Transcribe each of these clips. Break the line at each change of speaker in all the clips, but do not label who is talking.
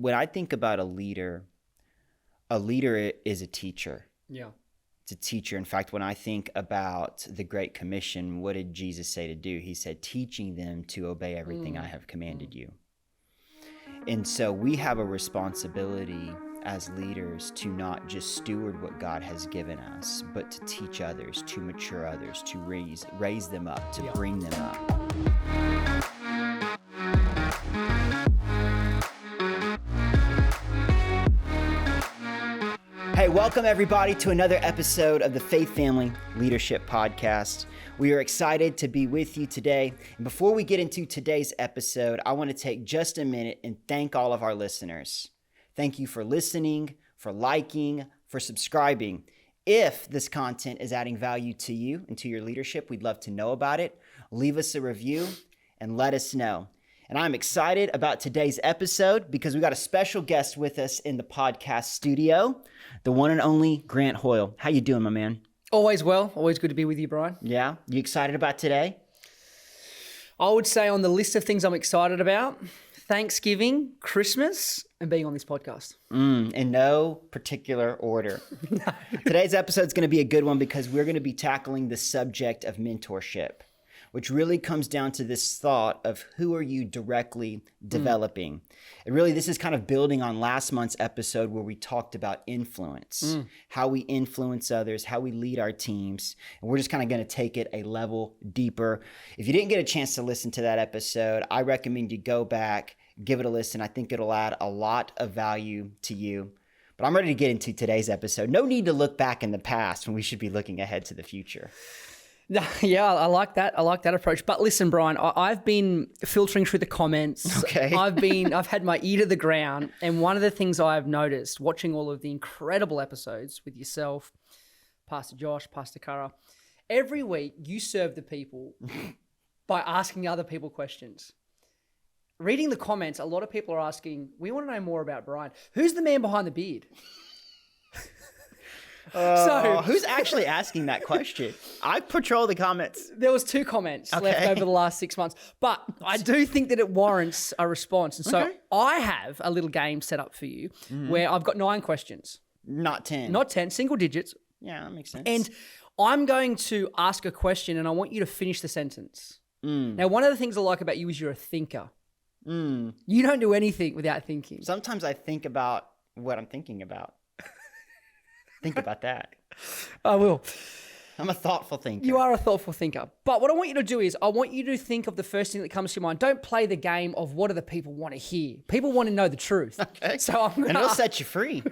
when I think about a leader is a teacher.
Yeah.
It's a teacher. In fact, when I think about the Great Commission, what did Jesus say to do? He said, teaching them to obey everything I have commanded you. And so we have a responsibility as leaders to not just steward what God has given us, but to teach others, to mature others, to raise them up, to bring them up. Hey, welcome everybody to another episode of the Faith Family Leadership Podcast. We are excited to be with you today. And before we get into today's episode, I want to take just a minute and thank all of our listeners. Thank you for listening, for liking, for subscribing. If this content is adding value to you and to your leadership, we'd love to know about it. Leave us a review and let us know. And I'm excited about today's episode because we got a special guest with us in the podcast studio, the one and only Grant Hoyle. How you doing, my man?
Always well. Always good to be with you, Brian.
Yeah? You excited about today?
I would say on the list of things I'm excited about, Thanksgiving, Christmas, and being on this podcast.
In no particular order. No. Today's episode is going to be a good one because we're going to be tackling the subject of mentorship, which really comes down to this thought of who are you directly developing. And really, this is kind of building on last month's episode where we talked about influence, how we influence others, how we lead our teams. And we're just kind of going to take it a level deeper. If you didn't get a chance to listen to that episode, I recommend you go back, give it a listen. I think it'll add a lot of value to you. But I'm ready to get into today's episode. No need to look back in the past when we should be looking ahead to the future.
Yeah, I like that. I like that approach. But listen, Brian, I've been filtering through the comments.
Okay.
I've had my ear to the ground. And one of the things I've noticed watching all of the incredible episodes with yourself, Pastor Josh, Pastor Kara, every week you serve the people by asking other people questions. Reading the comments, a lot of people are asking, we want to know more about Brian. Who's the man behind the beard?
So who's actually asking that question? I patrol the comments.
There was 2 comments left over the last 6 months, but I do think that it warrants a response. And so I have a little game set up for you where I've got 9 questions.
Not 10.
Not 10, single digits.
Yeah, that makes sense.
And I'm going to ask a question and I want you to finish the sentence. Now, one of the things I like about you is you're a thinker. You don't do anything without thinking.
Sometimes I think about what I'm thinking about. Think about that.
I will.
I'm a thoughtful thinker.
You are a thoughtful thinker. But what I want you to do is I want you to think of the first thing that comes to your mind. Don't play the game of what do the people want to hear. People want to know the truth.
Okay.
So
and it'll set you free.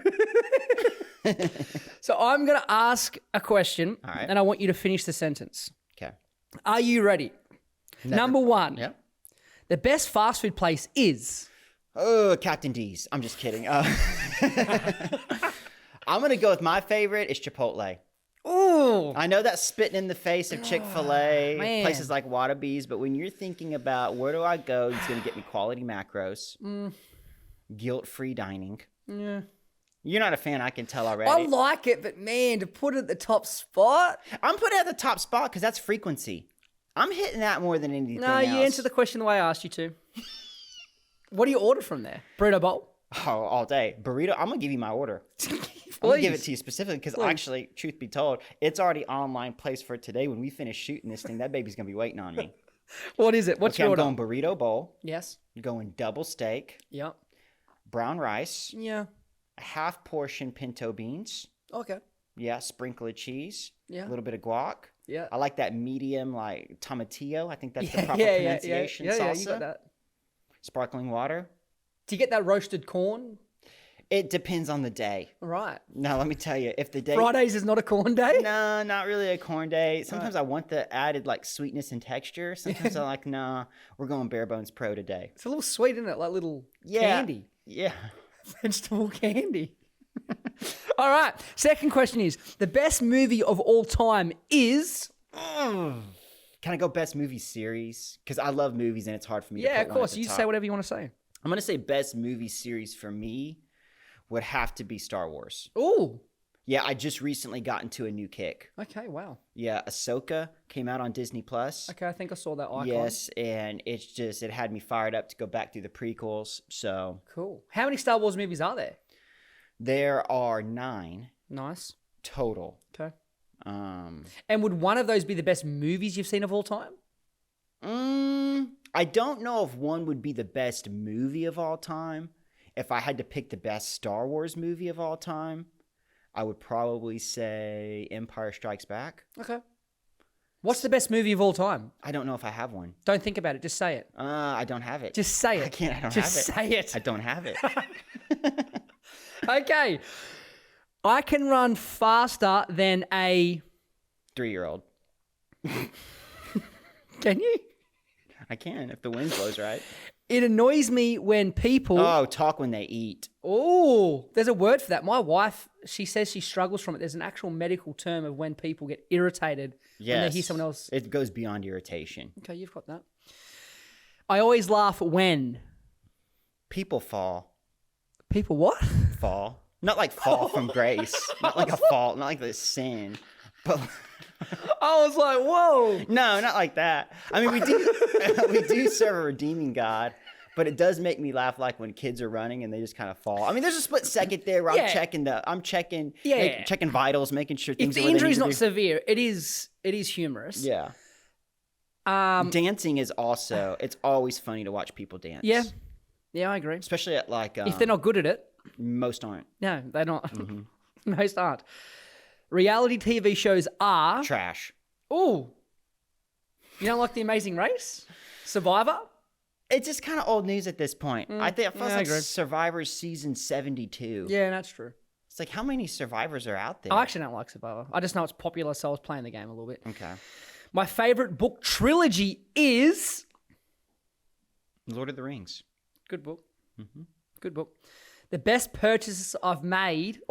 So I'm going to ask a question
right.
And I want you to finish the sentence.
Okay.
Are you ready?
Never.
Number 1.
Yep.
The best fast food place is?
Oh, Captain D's. I'm just kidding. I'm going to go with my favorite. It's Chipotle.
Ooh.
I know that's spitting in the face of Chick-fil-A,
Man.
places like Whataburgers, but when you're thinking about where do I go, it's going to get me quality macros, guilt-free dining.
Yeah.
You're not a fan, I can tell already.
I like it, but man, to put it at the top spot.
I'm putting it at the top spot because that's frequency. I'm hitting that more than anything
No,
else.
you answer the question the way I asked you to. What do you order from there? Burrito bowl?
Oh, all day. Burrito, I'm going to give you my order. I'm going to give it to you specifically because actually, truth be told, it's already online placed for today. When we finish shooting this thing, that baby's going to be waiting on me.
What is it? What's your order?
I'm going burrito bowl.
Yes.
I'm going double steak.
Yep.
Brown rice.
Yeah.
A half portion pinto beans.
Okay.
Yeah, sprinkle of cheese.
Yeah.
A little bit of guac.
Yeah.
I like that medium, like tomatillo. I think that's the proper pronunciation.
Yeah,
salsa.
you got that.
Sparkling water.
Do you get that roasted corn?
It depends on the day.
Right.
No, let me tell you, if the day...
Fridays is not a corn day?
No, not really a corn day. Sometimes I want the added like sweetness and texture. Sometimes I'm like, nah, we're going bare bones pro today.
It's a little sweet, isn't it? Like little candy.
Yeah.
Vegetable candy. All right. Second question is, the best movie of all time is...
Can I go best movie series? Because I love movies and it's hard for me to put
of
one at
course.
the
You
top.
say whatever you want to say.
I'm going to say best movie series for me would have to be Star Wars.
Ooh.
Yeah, I just recently got into a new kick.
Okay, wow.
Yeah, Ahsoka came out on Disney Plus.
Okay, I think I saw that icon.
Yes, and it had me fired up to go back through the prequels. So
Cool. How many Star Wars movies are there?
there are 9
Nice.
total.
Okay.
Um,
And would one of those be the best movies you've seen of all time?
I don't know if one would be the best movie of all time. If I had to pick the best Star Wars movie of all time, I would probably say Empire Strikes Back.
Okay. What's the best movie of all time?
I don't know if I have one.
Don't think about it. Just say it.
I don't have it.
Just say it.
I can't. I don't
Just
have it.
say it.
I don't have it.
Okay. I can run faster than a...
3-year-old.
Can you?
I can if the wind blows right.
It annoys me when people...
Oh, talk when they eat.
Oh, there's a word for that. My wife, she says she struggles from it. There's an actual medical term of when people get irritated when they hear someone else.
It goes beyond irritation.
Okay, you've got that. I always laugh when...
People fall.
People what?
Fall. Not like fall from grace. Not like a fall. Not like the sin. But...
I was like, whoa.
No, not like that. I mean, we do serve a redeeming God, but it does make me laugh like when kids are running and they just kind of fall. I mean, there's a split second there where I'm checking vitals, making sure things
If
are
the
where they
injury's
need to
not
be.
severe, it is humorous.
Yeah. Dancing is also, it's always funny to watch people dance.
Yeah. Yeah, I agree.
Especially at like...
if they're not good at it.
Most aren't.
No, they're not. Most aren't. Reality TV shows are...
Trash.
Oh. You don't like The Amazing Race? Survivor?
It's just kind of old news at this point. I think it feels
I
like
agree.
Survivor's season 72.
Yeah, that's true.
It's like, how many Survivors are out there?
I actually don't like Survivor. I just know it's popular, so I was playing the game a little bit.
Okay.
My favorite book trilogy is...
Lord of the Rings.
Good book. Good book. The best purchase I've made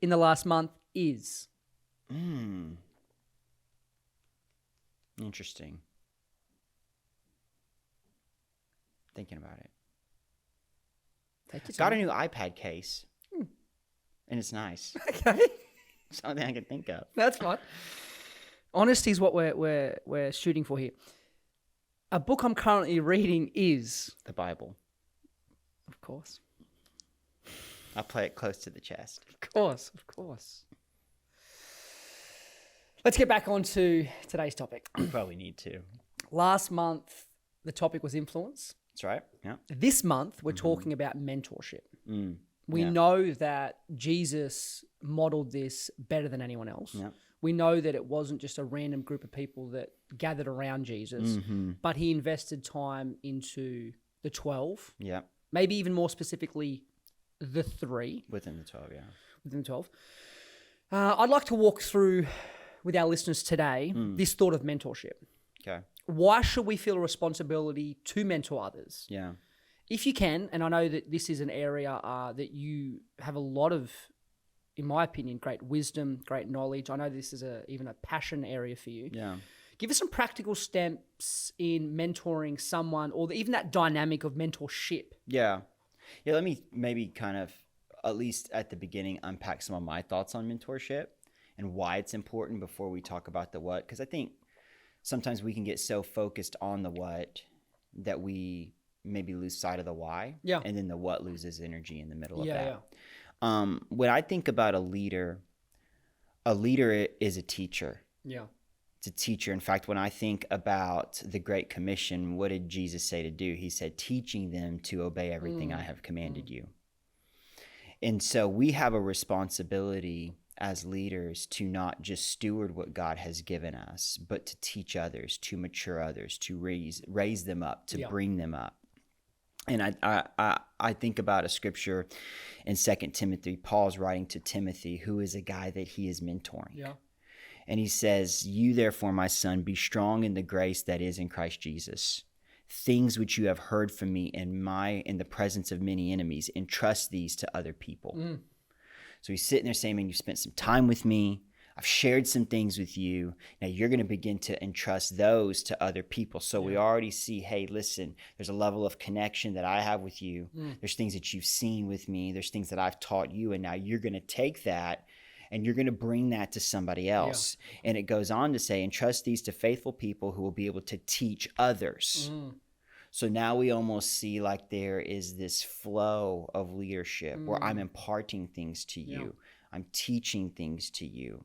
in the last month is...
Interesting. Thinking about it.
Take your
Got a
time.
new iPad case. And it's nice.
Okay.
It's the only thing I can think of.
That's fine. Honesty is what we're shooting for here. A book I'm currently reading is...
The Bible.
Of course.
I play it close to the chest.
Of course. Let's get back onto today's topic.
You probably need to.
Last month, the topic was influence.
That's right. Yeah.
This month, we're talking about mentorship. We
Yeah.
know that Jesus modeled this better than anyone else.
Yeah.
We know that it wasn't just a random group of people that gathered around Jesus, but he invested time into the 12,
Yeah.
maybe even more specifically, the 3
Within the 12, yeah.
within the 12. I'd like to walk through with our listeners today this thought of mentorship.
Okay.
Why should we feel a responsibility to mentor others?
Yeah.
If you can, and I know that this is an area that you have a lot of, in my opinion, great wisdom, great knowledge. I know this is even a passion area for you.
Yeah.
Give us some practical steps in mentoring someone, or even that dynamic of mentorship.
Yeah. Yeah, let me maybe kind of, at least at the beginning, unpack some of my thoughts on mentorship and why it's important before we talk about the what. Because I think sometimes we can get so focused on the what that we maybe lose sight of the why.
Yeah.
And then the what loses energy in the middle of
Yeah,
that. When I think about a leader is a teacher.
Yeah.
It's a teacher. In fact, when I think about the Great Commission, what did Jesus say to do? He said, teaching them to obey everything I have commanded you. And so we have a responsibility as leaders to not just steward what God has given us, but to teach others, to mature others, to raise them up, to bring them up. And I think about a scripture in 2 Timothy. Paul's writing to Timothy, who is a guy that he is mentoring.
Yeah.
And he says, you therefore, my son, be strong in the grace that is in Christ Jesus. Things which you have heard from me in the presence of many enemies, entrust these to other people. So he's sitting there saying, man, you spent some time with me. I've shared some things with you. Now you're going to begin to entrust those to other people. So we already see, hey, listen, there's a level of connection that I have with you. There's things that you've seen with me. There's things that I've taught you. And now you're going to take that and you're going to bring that to somebody else. And it goes on to say, entrust these to faithful people who will be able to teach others. So now we almost see like there is this flow of leadership where I'm imparting things to you. I'm teaching things to you.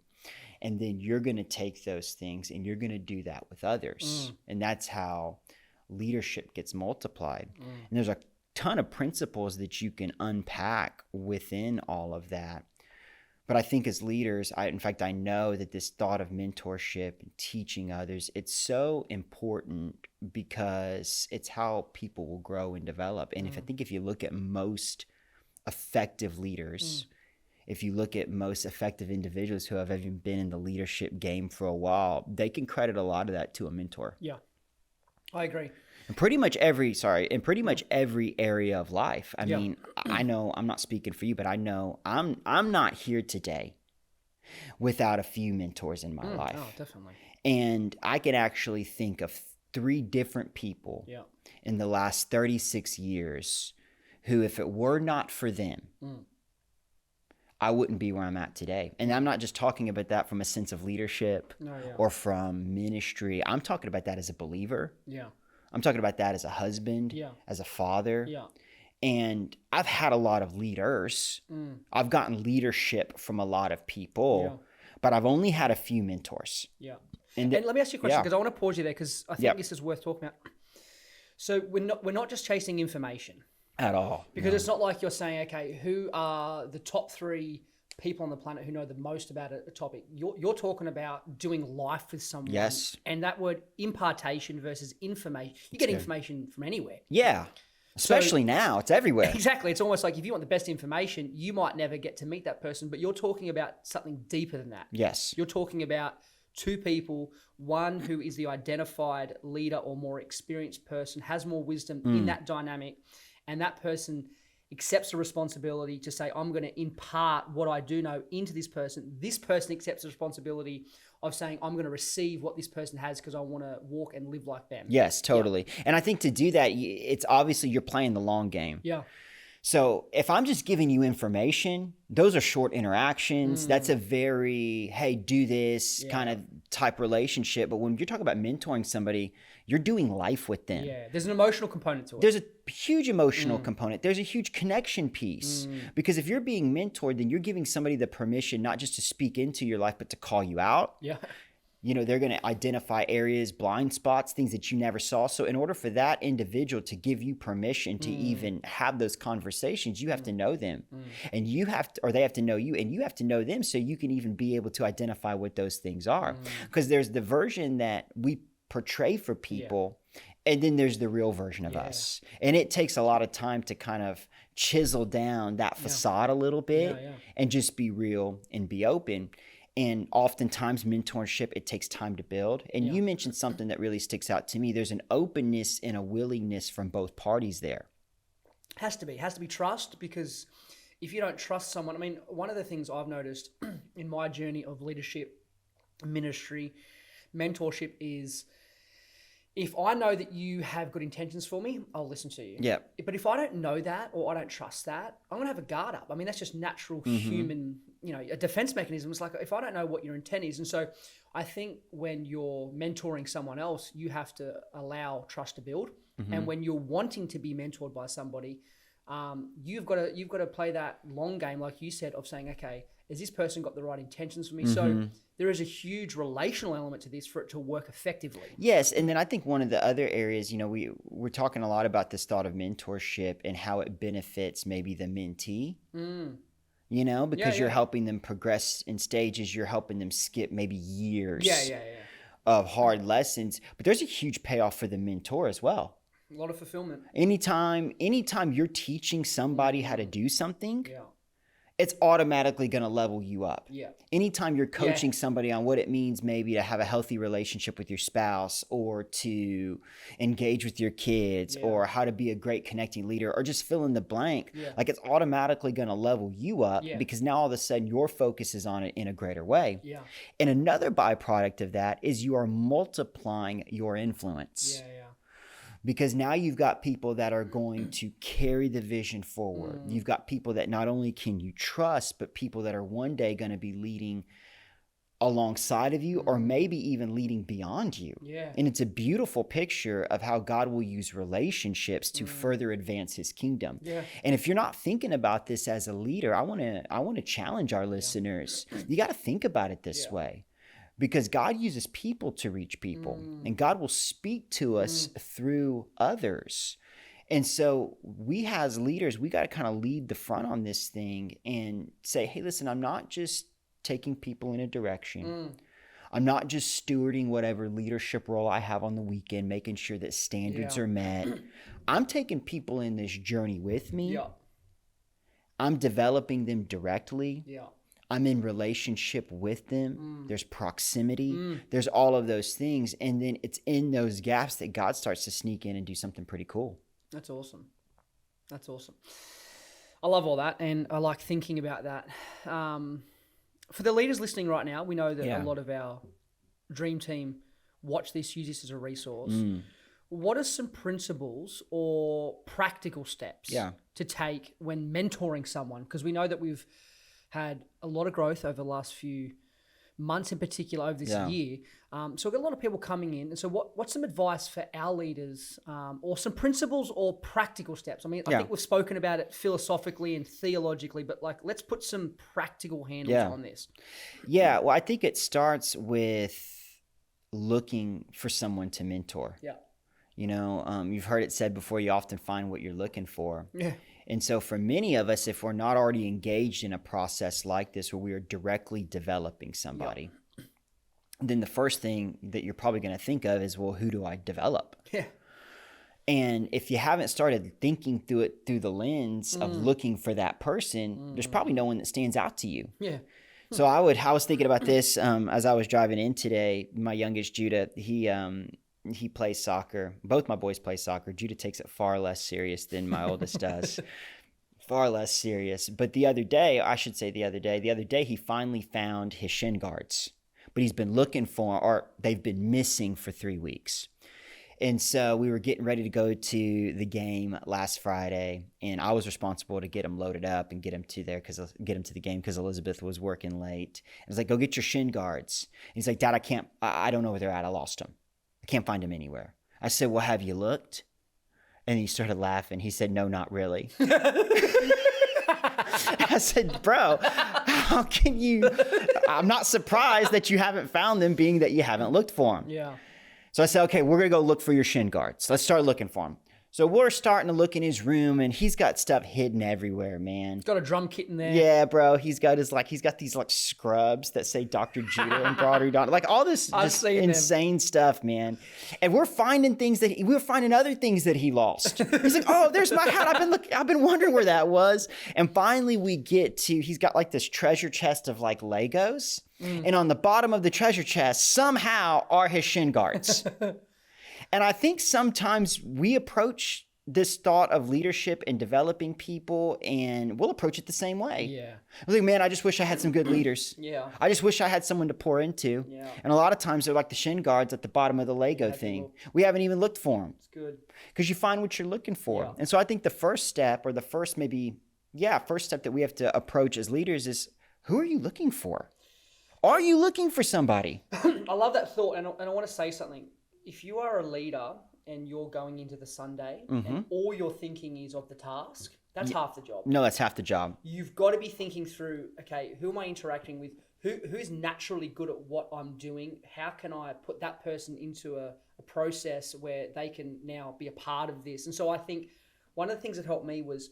And then you're going to take those things and you're going to do that with others. And that's how leadership gets multiplied. And there's a ton of principles that you can unpack within all of that. But I think as leaders, I know that this thought of mentorship and teaching others, it's so important because it's how people will grow and develop. And if you look at most effective leaders, if you look at most effective individuals who have even been in the leadership game for a while, they can credit a lot of that to a mentor.
Yeah, I agree.
In pretty much every area of life. I mean, I know I'm not speaking for you, but I know I'm not here today without a few mentors in my life.
Oh, definitely.
And I can actually think of 3 different people in the last 36 years who, if it were not for them, I wouldn't be where I'm at today. And I'm not just talking about that from a sense of leadership or from ministry. I'm talking about that as a believer. Yeah. I'm talking about that as a husband, as a father. Yeah. And I've had a lot of leaders. I've gotten leadership from a lot of people, but I've only had a few mentors. Yeah. And
let me ask you a question, because I want to pause you there, because I think this is worth talking about. So we're not just chasing information.
At all.
Because it's not like you're saying, okay, who are the top 3 people on the planet who know the most about a topic? You're talking about doing life with someone.
Yes. And
that word impartation versus information. You get information from anywhere.
Yeah. Especially now. It's everywhere.
Exactly. It's almost like if you want the best information, you might never get to meet that person, but you're talking about something deeper than that.
Yes.
You're talking about 2 people, one who is the identified leader or more experienced person, has more wisdom in that dynamic, and that person accepts the responsibility to say, I'm going to impart what I do know into this person. This person accepts the responsibility of saying, I'm going to receive what this person has because I want to walk and live like them.
Yes, totally. Yeah. And I think to do that, it's obviously you're playing the long game.
Yeah.
So if I'm just giving you information, those are short interactions. That's a very, hey, do this kind of type relationship. But when you're talking about mentoring somebody, you're doing life with them.
Yeah, there's an emotional component to it.
There's a huge emotional component. There's a huge connection piece. Because if you're being mentored, then you're giving somebody the permission not just to speak into your life, but to call you out.
Yeah.
You know, they're going to identify areas, blind spots, things that you never saw. So in order for that individual to give you permission to even have those conversations, you have to know them. And you have to, or they have to know you, and you have to know them so you can even be able to identify what those things are. Because there's the version that we portray for people, and then there's the real version of us. And it takes a lot of time to kind of chisel down that facade a little bit and just be real and be open. And oftentimes mentorship, it takes time to build. And you mentioned something that really sticks out to me. There's an openness and a willingness from both parties there.
Has to be trust, because if you don't trust someone, I mean, one of the things I've noticed in my journey of leadership, ministry, mentorship is, if I know that you have good intentions for me, I'll listen to you.
Yeah.
But if I don't know that, or I don't trust that, I'm going to have a guard up. I mean, that's just natural human, a defense mechanism. It's like, if I don't know what your intent is. And so I think when you're mentoring someone else, you have to allow trust to build. And when you're wanting to be mentored by somebody, you've got to play that long game, like you said, of saying, okay, has this person got the right intentions for me? So there is a huge relational element to this for it to work effectively.
Yes. And then I think one of the other areas, we're talking a lot about this thought of mentorship and how it benefits maybe the mentee, because you're helping them progress in stages. You're helping them skip maybe years of hard lessons. But there's a huge payoff for the mentor as well.
A lot of fulfillment.
Anytime you're teaching somebody how to do something, it's automatically going to level you up.
Yeah.
Anytime you're coaching somebody on what it means maybe to have a healthy relationship with your spouse, or to engage with your kids, or how to be a great connecting leader, or just fill in the blank, like it's automatically going to level you up because now all of a sudden your focus is on it in a greater way.
Yeah.
And another byproduct of that is you are multiplying your influence.
Yeah.
Because now you've got people that are going to carry the vision forward. You've got people that not only can you trust, but people that are one day going to be leading alongside of you, or maybe even leading beyond you.
Yeah.
And it's a beautiful picture of how God will use relationships to further advance his kingdom.
Yeah.
And if you're not thinking about this as a leader, I want to challenge our listeners. You got to think about it this way. Because God uses people to reach people, and God will speak to us through others. And so we as leaders, we got to kind of lead the front on this thing and say, hey, listen, I'm not just taking people in a direction. I'm not just stewarding whatever leadership role I have on the weekend, making sure that standards are met. I'm taking people in this journey with me.
Yeah.
I'm developing them directly.
Yeah.
I'm in relationship with them. There's proximity. There's all of those things. And then it's in those gaps that God starts to sneak in and do something pretty cool.
That's awesome. That's awesome. I love all that. And I like thinking about that. For the leaders listening right now, we know that a lot of our dream team watch this, use this as a resource. What are some principles or practical steps to take when mentoring someone? Because we know that we've had a lot of growth over the last few months, in particular over this year. So we've got a lot of people coming in. And so what's some advice for our leaders, or some principles or practical steps? I mean, I think we've spoken about it philosophically and theologically, but like, let's put some practical handles on this.
Yeah. Well, I think it starts with looking for someone to mentor.
Yeah.
You know, you've heard it said before, you often find what you're looking for.
Yeah.
And so for many of us, if we're not already engaged in a process like this where we are directly developing somebody, then the first thing that you're probably going to think of is, well, who do I develop?
Yeah.
And if you haven't started thinking through it through the lens of looking for that person, there's probably no one that stands out to you.
Yeah.
So I was thinking about this as I was driving in today. My youngest, Judah, he plays soccer. Both my boys play soccer. Judah takes it far less serious than my oldest does. Far less serious. But the other day, he finally found his shin guards. But he's been looking for, or they've been missing for 3 weeks. And so we were getting ready to go to the game last Friday, and I was responsible to get him loaded up and get him to the game because Elizabeth was working late. I was like, go get your shin guards. And he's like, Dad, I don't know where they're at. I lost them. I can't find them anywhere. I said, well, have you looked? And he started laughing. He said, no, not really. I said, bro, how can you? I'm not surprised that you haven't found them, being that you haven't looked for them.
Yeah.
So I said, okay, we're going to go look for your shin guards. Let's start looking for them. So we're starting to look in his room, and he's got stuff hidden everywhere, man.
He's got a drum kit in there.
Yeah, bro. He's got these like scrubs that say Dr. Judah embroidered on it. Like all this just insane stuff, man. And we're finding we're finding other things that he lost. He's like, oh, there's my hat. I've been wondering where that was. And finally we get to, he's got like this treasure chest of like Legos. And on the bottom of the treasure chest somehow are his shin guards. And I think sometimes we approach this thought of leadership and developing people, and we'll approach it the same way.
Yeah.
I was like, man, I just wish I had some good leaders.
Yeah.
I just wish I had someone to pour into.
Yeah.
And a lot of times they're like the shin guards at the bottom of the Lego thing. We haven't even looked for them.
It's good.
Because you find what you're looking for.
Yeah.
And so I think the first step, or the first step that we have to approach as leaders is, who are you looking for? Are you looking for somebody?
I love that thought, and I want to say something. If you are a leader and you're going into the Sunday and all you're thinking is of the task, that's half the job.
No, that's half the job.
You've got to be thinking through, okay, who am I interacting with? Who's naturally good at what I'm doing? How can I put that person into a process where they can now be a part of this? And so I think one of the things that helped me was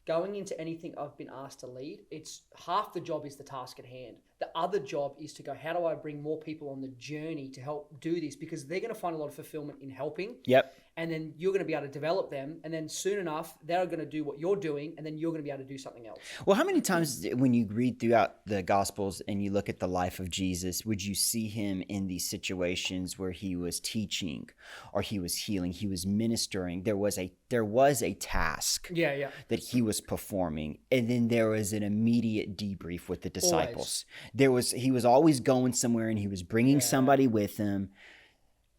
going into anything I've been asked to lead, it's half the job is the task at hand. The other job is to go, how do I bring more people on the journey to help do this? Because they're going to find a lot of fulfillment in helping.
Yep.
and then you're going to be able to develop them, and then soon enough they're going to do what you're doing, and then you're going to be able to do something else.
Well, how many times when you read throughout the Gospels and you look at the life of Jesus, would you see him in these situations where he was teaching or he was healing, he was ministering? There was a task that he was performing, and then there was an immediate debrief with the disciples. He was always going somewhere, and he was bringing somebody with him.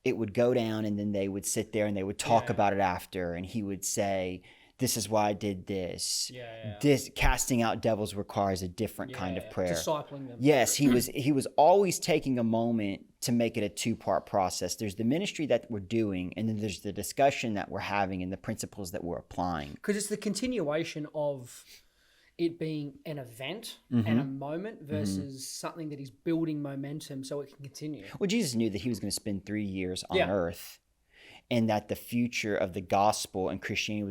It would go down, and then they would sit there and they would talk about it after, and he would say, this is why I did this. This casting out devils requires a different kind of prayer.
Discipling them.
Yes, he was always taking a moment to make it a two-part process. There's the ministry that we're doing, and then there's the discussion that we're having and the principles that we're applying.
Because it's the continuation of it being an event and a moment versus something that is building momentum so it can continue.
Well, Jesus knew that he was going to spend 3 years on earth, and that the future of the gospel and Christianity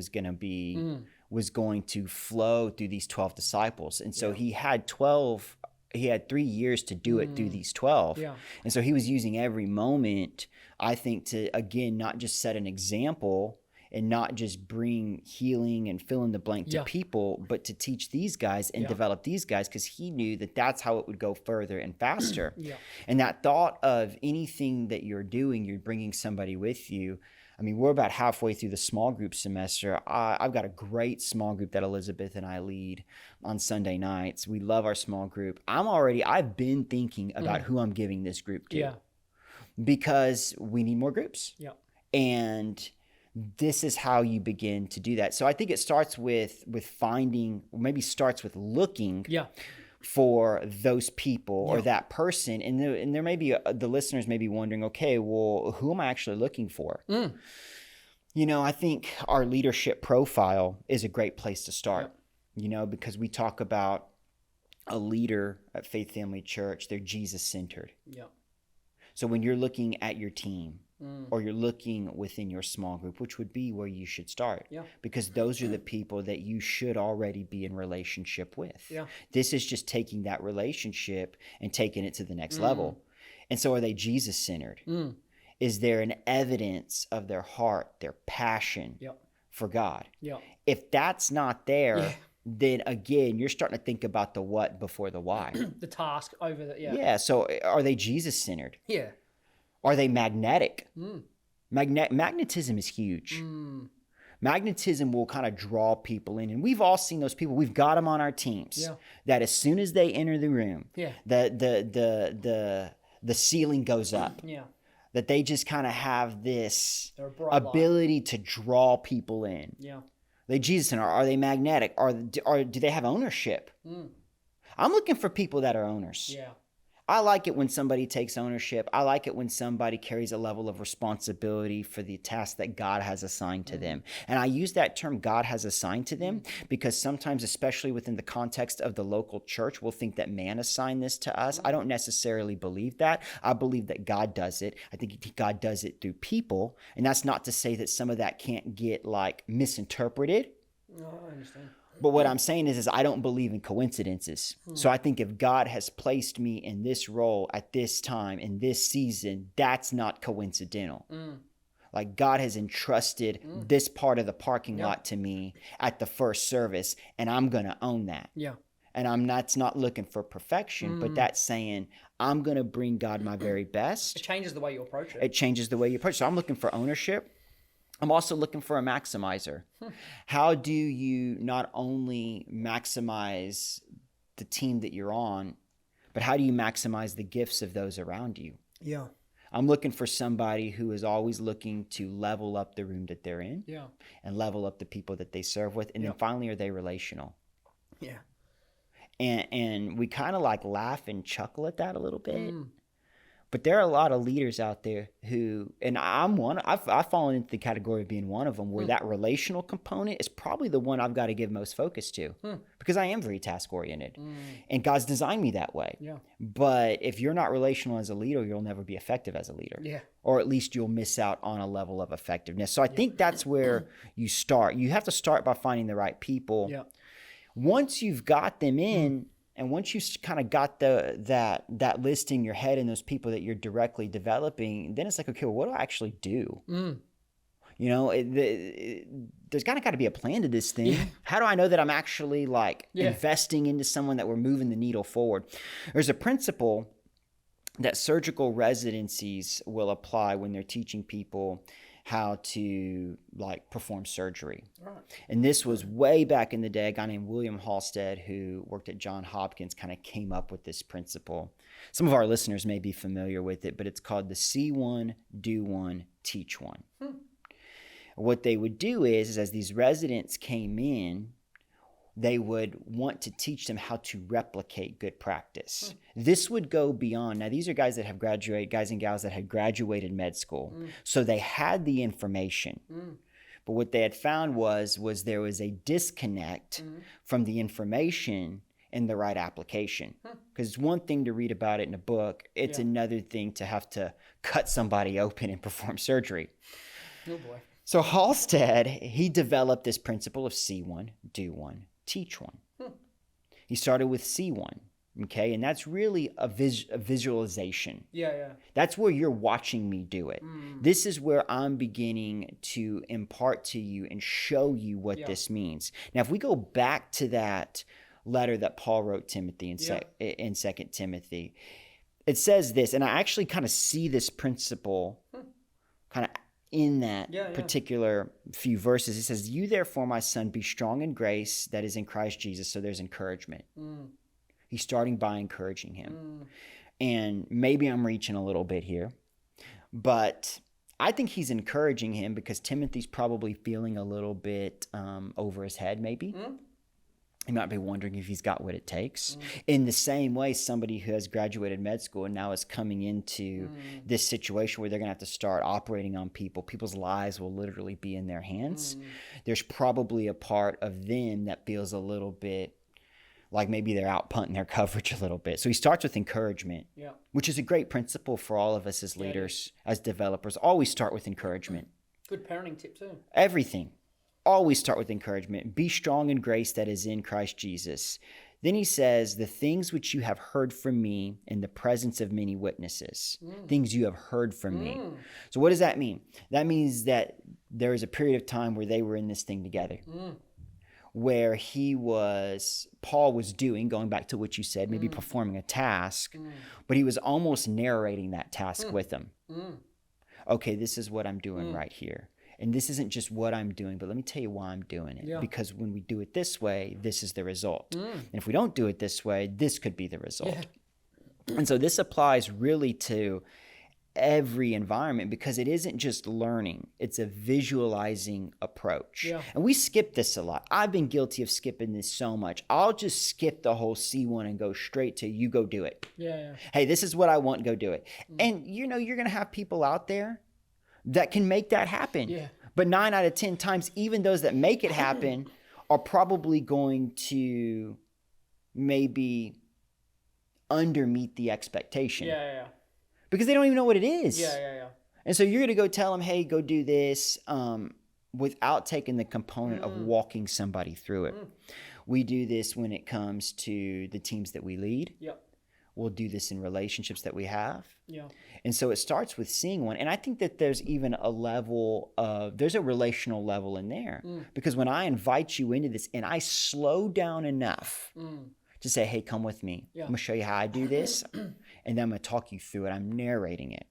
was going to flow through these 12 disciples. And so he had 3 years to do it through these 12. And so he was using every moment, I think, to, again, not just set an example and not just bring healing and fill in the blank to people, but to teach these guys and develop these guys, because he knew that that's how it would go further and faster. And that thought of anything that you're doing, you're bringing somebody with you. I mean, we're about halfway through the small group semester. I've got a great small group that Elizabeth and I lead on Sunday nights. We love our small group. I've been thinking about who I'm giving this group to because we need more groups. And this is how you begin to do that. So I think it starts with finding, or maybe starts with looking for those people or that person. And there may be, the listeners may be wondering, okay, well, who am I actually looking for? You know, I think our leadership profile is a great place to start, you know, because we talk about a leader at Faith Family Church, they're Jesus-centered. So when you're looking at your team, or you're looking within your small group, which would be where you should start, because those are the people that you should already be in relationship with. This is just taking that relationship and taking it to the next level. And so are they Jesus-centered? Is there an evidence of their heart, their passion for God? If that's not there, then again, you're starting to think about the what before the why.
The task over the,
so are they Jesus-centered? Are they magnetic? Magnetism is huge. Magnetism will kind of draw people in. And we've all seen those people. We've got them on our teams that as soon as they enter the room, the ceiling goes up. That they just kind of have this ability to draw people in. They Jesus-centered. Are they magnetic? Do they have ownership? I'm looking for people that are owners. I like it when somebody takes ownership. I like it when somebody carries a level of responsibility for the task that God has assigned to them. And I use that term, God has assigned to them, because sometimes, especially within the context of the local church, we'll think that man assigned this to us. I don't necessarily believe that. I believe that God does it. I think God does it through people. And that's not to say that some of that can't get like misinterpreted.
No, I understand.
But what I'm saying is I don't believe in coincidences. So I think if God has placed me in this role at this time, in this season, that's not coincidental. Like God has entrusted this part of the parking lot to me at the first service, and I'm going to own that. And that's not looking for perfection, but that's saying I'm going to bring God my very best.
It changes the way you approach it.
It changes the way you approach it. So I'm looking for ownership. I'm also looking for a maximizer. How do you not only maximize the team that you're on, but how do you maximize the gifts of those around you? I'm looking for somebody who is always looking to level up the room that they're in and level up the people that they serve with. And then finally, are they relational? And we kind of like laugh and chuckle at that a little bit. But there are a lot of leaders out there who, and I've fallen into the category of being one of them, where that relational component is probably the one I've got to give most focus to, because I am very task oriented, and God's designed me that way. But if you're not relational as a leader, you'll never be effective as a leader, or at least you'll miss out on a level of effectiveness. So I think that's where you start. You have to start by finding the right people. Once you've got them in, and once you kind of got that list in your head and those people that you're directly developing, then it's like, okay, well, what do I actually do? You know, there's got to be a plan to this thing. How do I know that I'm actually like investing into someone, that we're moving the needle forward? There's a principle that surgical residencies will apply when they're teaching people how to like perform surgery. Right. And this was way back in the day. A guy named William Halstead, who worked at Johns Hopkins, kind of came up with this principle. Some of our listeners may be familiar with it, but it's called the see one, do one, teach one. What they would do is as these residents came in, they would want to teach them how to replicate good practice. This would go beyond. Now, these are guys that have graduated, guys and gals that had graduated med school. So they had the information. But what they had found was there was a disconnect from the information and the right application. Because it's one thing to read about it in a book. It's another thing to have to cut somebody open and perform surgery.
Oh, boy.
So Halstead, he developed this principle of see one, do one, teach one. He started with see one, okay? And that's really a visualization.
Yeah.
That's where you're watching me do it. This is where I'm beginning to impart to you and show you what this means. Now, if we go back to that letter that Paul wrote Timothy in 2 Timothy, it says this, and I actually kind of see this principle kind of in that particular few verses. It says, you therefore, my son, be strong in grace that is in Christ Jesus. So there's encouragement. He's starting by encouraging him. And maybe I'm reaching a little bit here, but I think he's encouraging him because Timothy's probably feeling a little bit over his head maybe. He might be wondering if he's got what it takes. In the same way, somebody who has graduated med school and now is coming into this situation where they're going to have to start operating on people. People's lives will literally be in their hands. There's probably a part of them that feels a little bit like maybe they're out punting their coverage a little bit. So he starts with encouragement, which is a great principle for all of us as leaders, as developers. Always start with encouragement.
Good parenting tip too.
Everything. Always start with encouragement. Be strong in grace that is in Christ Jesus. Then he says, the things which you have heard from me in the presence of many witnesses. Things you have heard from me. So what does that mean? That means that there is a period of time where they were in this thing together. Where Paul was doing, going back to what you said, maybe performing a task, but he was almost narrating that task with them. Okay, this is what I'm doing right here. And this isn't just what I'm doing, but let me tell you why I'm doing it. Because when we do it this way, this is the result. And if we don't do it this way, this could be the result. And so this applies really to every environment because it isn't just learning. It's a visualizing approach. And we skip this a lot. I've been guilty of skipping this so much. I'll just skip the whole C1 and go straight to you go do it. Hey, this is what I want, go do it. And you know, you're going to have people out there that can make that happen. But 9 out of 10 times, even those that make it happen are probably going to maybe undermeet the expectation. Because they don't even know what it is. And so you're going to go tell them, hey, go do this without taking the component of walking somebody through it. We do this when it comes to the teams that we lead. We'll do this in relationships that we have. And so it starts with seeing one. And I think that there's even a level of, there's a relational level in there. Because when I invite you into this and I slow down enough to say, hey, come with me. I'm going to show you how I do this. And then I'm going to talk you through it. I'm narrating it.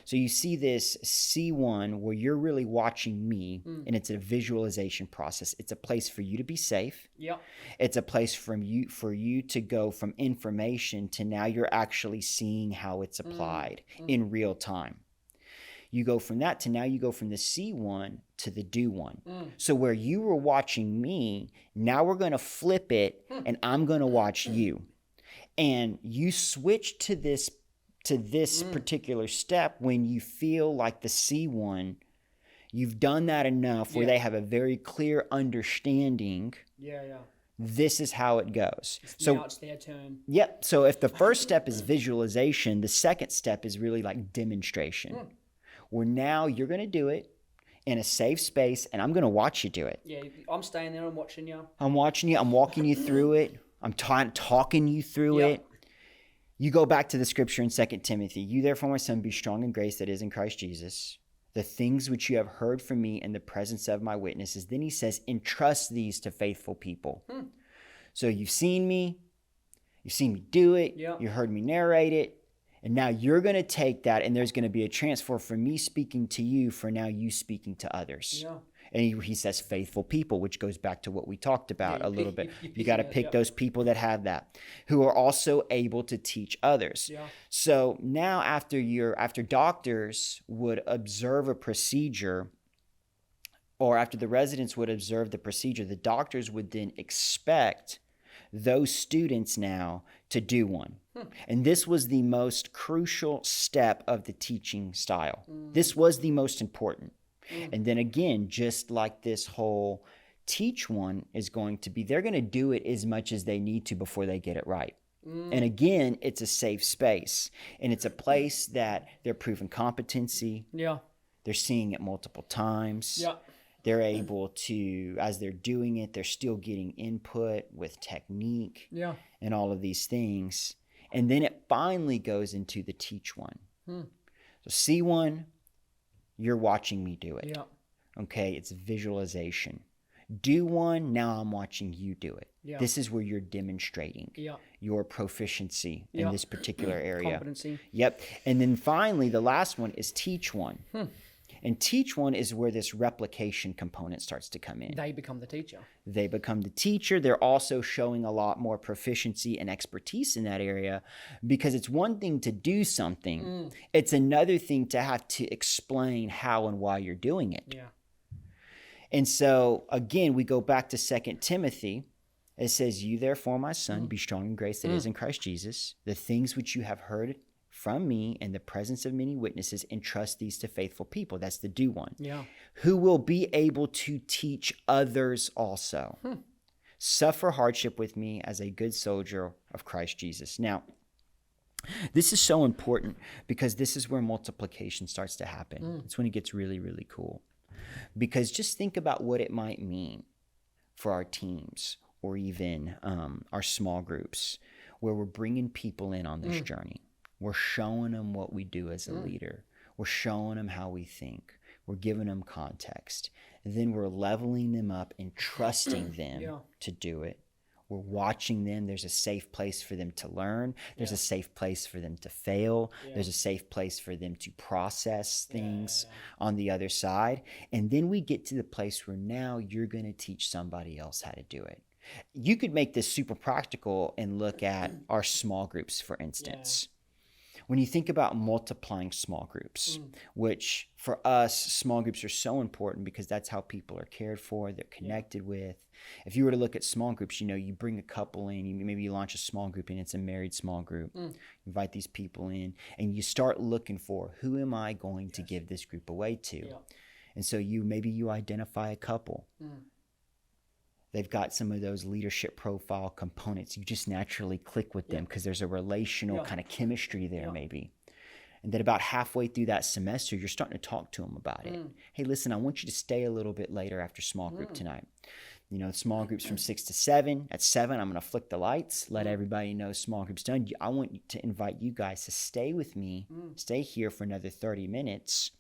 So you see this C1 where you're really watching me and it's a visualization process. It's a place for you to be safe. It's a place for you to go from information to now you're actually seeing how it's applied in real time. You go from that to now you go from the C1 to the do one. So where you were watching me, now we're going to flip it and I'm going to watch you. And you switch to this particular step when you feel like the C1, you've done that enough where they have a very clear understanding. This is how it goes.
Now it's their turn.
So if the first step is visualization, the second step is really like demonstration. Where now you're going to do it in a safe space and I'm going to watch you do it.
I'm staying there. I'm watching you.
I'm watching you. I'm walking you through it. I'm talking you through it. You go back to the scripture in 2 Timothy. You therefore, my son, be strong in grace that is in Christ Jesus. the things which you have heard from me in the presence of my witnesses. Then he says, entrust these to faithful people. So you've seen me do it, you heard me narrate it, and now you're going to take that, and there's going to be a transfer from me speaking to you for now you speaking to others. And he says faithful people, which goes back to what we talked about a little bit. You got to pick those people that have that, who are also able to teach others. So now after doctors would observe a procedure, or after the residents would observe the procedure, the doctors would then expect those students now to do one. And this was the most crucial step of the teaching style. This was the most important. And then again, just like this whole teach one is going to be, they're going to do it as much as they need to before they get it right. And again, it's a safe space, and it's a place that they're proving competency. They're seeing it multiple times. They're able to, as they're doing it, they're still getting input with technique and all of these things. And then it finally goes into the teach one. So see one, you're watching me do it. Okay, it's visualization. Do one, now I'm watching you do it. This is where you're demonstrating your proficiency in this particular area.
Competency.
And then finally, the last one is teach one. And teach one is where this replication component starts to come in.
They become the teacher.
They become the teacher. They're also showing a lot more proficiency and expertise in that area, because it's one thing to do something. It's another thing to have to explain how and why you're doing it. And so, again, we go back to 2 Timothy. It says, you therefore, my son, be strong in grace that is in Christ Jesus. The things which you have heard from me in the presence of many witnesses, entrust these to faithful people. That's the do one. Who will be able to teach others also. Suffer hardship with me as a good soldier of Christ Jesus. Now, this is so important, because this is where multiplication starts to happen. It's when it gets really, really cool. Because just think about what it might mean for our teams, or even our small groups, where we're bringing people in on this journey. We're showing them what we do as a leader. We're showing them how we think. We're giving them context. And then we're leveling them up and trusting them to do it. We're watching them. There's a safe place for them to learn. There's a safe place for them to fail. There's a safe place for them to process things on the other side. And then we get to the place where now you're going to teach somebody else how to do it. You could make this super practical and look at our small groups, for instance. When you think about multiplying small groups, which for us, small groups are so important, because that's how people are cared for, they're connected with. If you were to look at small groups, you bring a couple in, maybe you launch a small group, and it's a married small group. Invite these people in, and you start looking for, who am I going to give this group away to? And so maybe you identify a couple. They've got some of those leadership profile components. You just naturally click with them because there's a relational kind of chemistry there maybe. And then about halfway through that semester, you're starting to talk to them about it. Hey, listen, I want you to stay a little bit later after small group tonight. Small groups from 6 to 7. At 7, I'm going to flick the lights, let everybody know small group's done. I want to invite you guys to stay with me, stay here for another 30 minutes.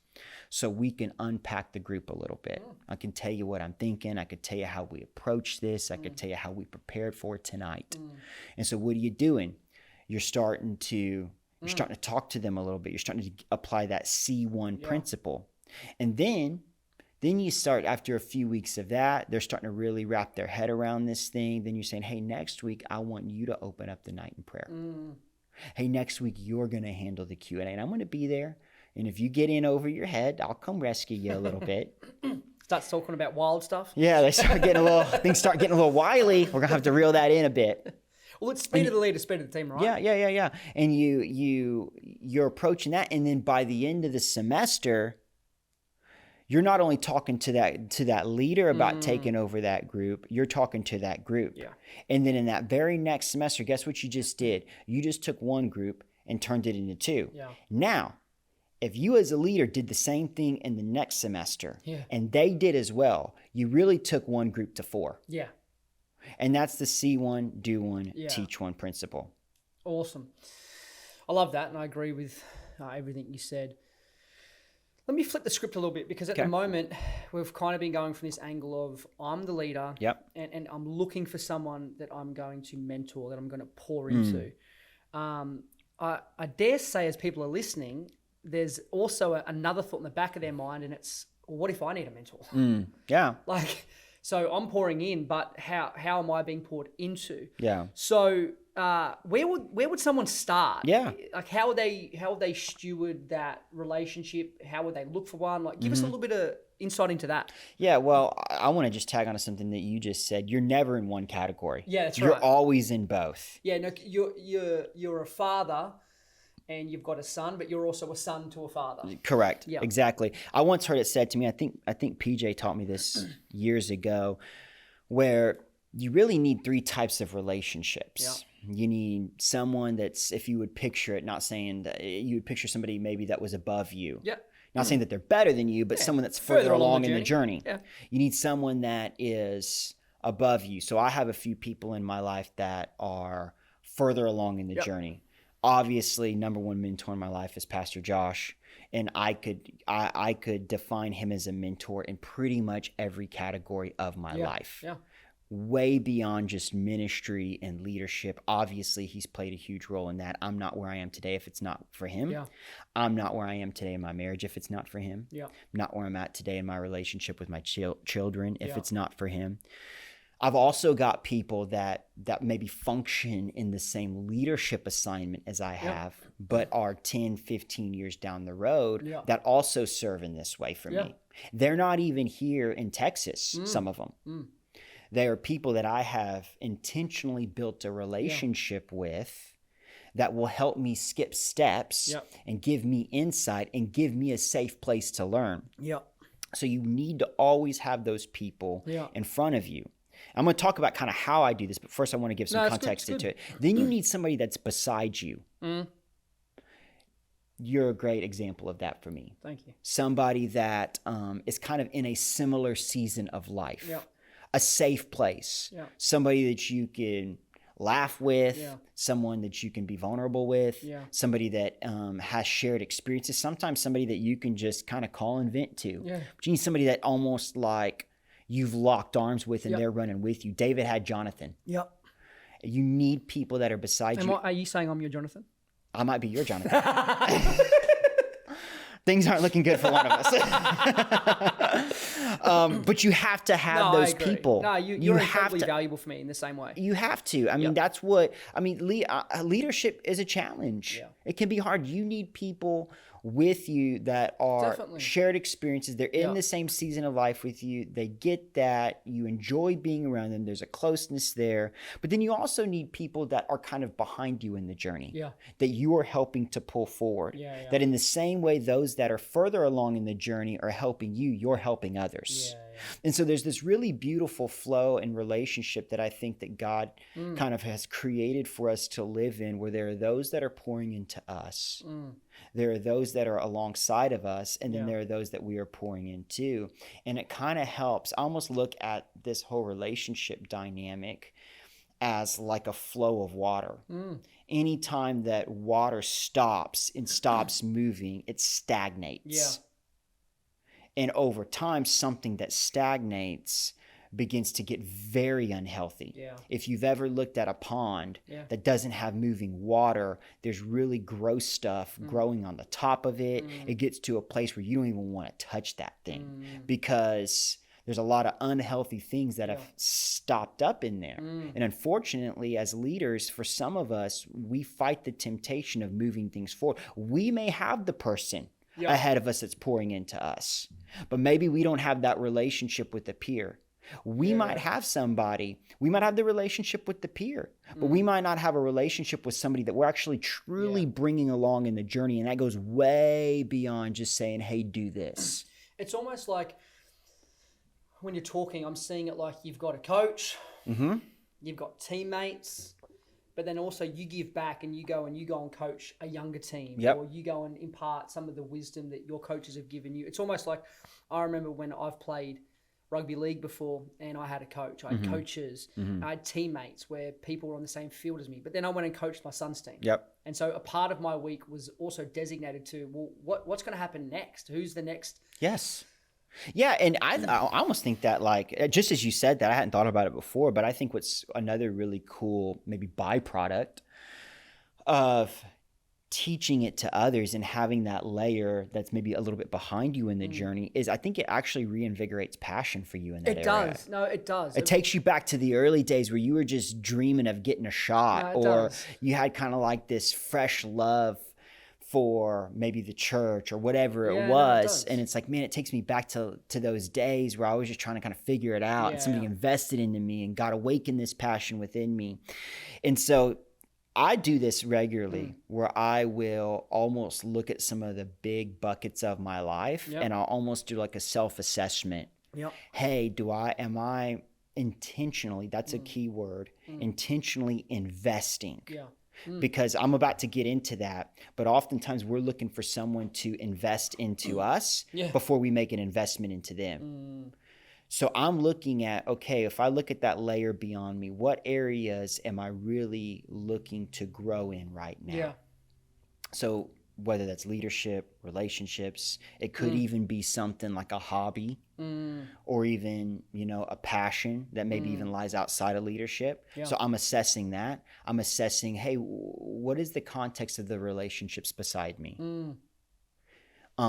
So we can unpack the group a little bit. I can tell you what I'm thinking. I could tell you how we approach this. I could tell you how we prepared for tonight. And so what are you doing? You're starting to talk to them a little bit. You're starting to apply that C1 principle. And then you start, after a few weeks of that, they're starting to really wrap their head around this thing. Then you're saying, hey, next week, I want you to open up the night in prayer. Hey, next week, you're going to handle the Q&A, and I'm going to be there. And if you get in over your head, I'll come rescue you a little bit.
Starts talking about wild stuff.
Yeah, things start getting a little wily. We're gonna have to reel that in a bit.
Well, it's speed of the leader, speed of the team, right?
Yeah. And you're approaching that, and then by the end of the semester, you're not only talking to that leader about taking over that group, you're talking to that group. And then in that very next semester, guess what you just did? You just took one group and turned it into two. Now, if you as a leader did the same thing in the next semester and they did as well, you really took one group to 4. And that's the C1, do one, teach one principle.
Awesome. I love that, and I agree with everything you said. Let me flip the script a little bit, because at the moment we've kind of been going from this angle of I'm the leader, and I'm looking for someone that I'm going to mentor, that I'm going to pour into. I dare say, as people are listening, there's also another thought in the back of their mind, and it's, well, what if I need a mentor? Like, so I'm pouring in, but how am I being poured into? So where would someone start? Like, how would they steward that relationship? How would they look for one? Like, give us a little bit of insight into that.
Well, I want to just tag on to something that you just said. You're never in one category.
That's
You're
right.
always in both.
No, you're a father, and you've got a son, but you're also a son to a father.
Correct. Exactly. I once heard it said to me, I think PJ taught me this years ago, where you really need 3 types of relationships. You need someone that's, if you would picture it, not saying that you would picture somebody maybe that was above you. Not saying that they're better than you, but someone that's further along in the journey. You need someone that is above you. So I have a few people in my life that are further along in the journey. Obviously, number one mentor in my life is Pastor Josh, and I could define him as a mentor in pretty much every category of my life. Way beyond just ministry and leadership. Obviously, he's played a huge role in that. I'm not where I am today if it's not for him. I'm not where I am today in my marriage if it's not for him. I'm not where I'm at today in my relationship with my children if it's not for him. I've also got people that maybe function in the same leadership assignment as I have, but are 10, 15 years down the road that also serve in this way for me. They're not even here in Texas, some of them. They are people that I have intentionally built a relationship with that will help me skip steps and give me insight and give me a safe place to learn. So you need to always have those people in front of you. I'm going to talk about kind of how I do this, but first I want to give some context into it. Then you need somebody that's beside you. You're a great example of that for me.
Thank you.
Somebody that is kind of in a similar season of life. A safe place. Somebody that you can laugh with, someone that you can be vulnerable with, somebody that has shared experiences, sometimes somebody that you can just kind of call and vent to. But you need somebody that almost like you've locked arms with and they're running with you. David had Jonathan. You need people that are beside you.
Are you saying I'm your Jonathan?
I might be your Jonathan. Things aren't looking good for one of us. But you have to have those people.
No, you're incredibly valuable for me in the same way.
You have to. I mean, that's what, leadership is a challenge. It can be hard. You need people with you that are shared experiences. They're in the same season of life with you. They get that. You enjoy being around them. There's a closeness there. But then you also need people that are kind of behind you in the journey, that you are helping to pull forward. That in the same way those that are further along in the journey are helping you, you're helping others. And so there's this really beautiful flow and relationship that I think that God kind of has created for us to live in, where there are those that are pouring into us. There are those that are alongside of us, and then there are those that we are pouring into. And it kind of helps. I almost look at this whole relationship dynamic as like a flow of water. Anytime that water stops and stops moving, it stagnates. And over time, something that stagnates begins to get very unhealthy. If you've ever looked at a pond that doesn't have moving water, there's really gross stuff growing on the top of it. It gets to a place where you don't even want to touch that thing because there's a lot of unhealthy things that have stopped up in there. And unfortunately, as leaders, for some of us, we fight the temptation of moving things forward. We may have the person ahead of us that's pouring into us, but maybe we don't have that relationship with a peer. We might have somebody, we might have the relationship with the peer, but we might not have a relationship with somebody that we're actually truly bringing along in the journey. And that goes way beyond just saying, hey, do this.
It's almost like when you're talking, I'm seeing it like you've got a coach, you've got teammates, but then also you give back and you go and coach a younger team, or you go and impart some of the wisdom that your coaches have given you. It's almost like, I remember when I've played rugby league before, and I had a coach. I had coaches. I had teammates where people were on the same field as me. But then I went and coached my son's team.
Yep.
And so a part of my week was also designated to, well, what's going to happen next? Who's the next?
Yes. Yeah, and I almost think that, like, just as you said that, I hadn't thought about it before, but I think what's another really cool maybe byproduct of teaching it to others and having that layer that's maybe a little bit behind you in the journey is I think it actually reinvigorates passion for you in that area.
It does. No, it does.
It takes you back to the early days where you were just dreaming of getting a shot, or you had kind of like this fresh love for maybe the church or whatever it was. And it's like, man, it takes me back to those days where I was just trying to kind of figure it out. And somebody invested into me and God awakened this passion within me. And so I do this regularly where I will almost look at some of the big buckets of my life and I'll almost do like a self-assessment. Hey, am I intentionally, that's a key word, intentionally investing? Because I'm about to get into that, but oftentimes we're looking for someone to invest into us before we make an investment into them. So I'm looking at, okay, if I look at that layer beyond me, what areas am I really looking to grow in right now? So whether that's leadership, relationships, it could even be something like a hobby or even, a passion that maybe even lies outside of leadership. So I'm assessing that. I'm assessing, hey, what is the context of the relationships beside me?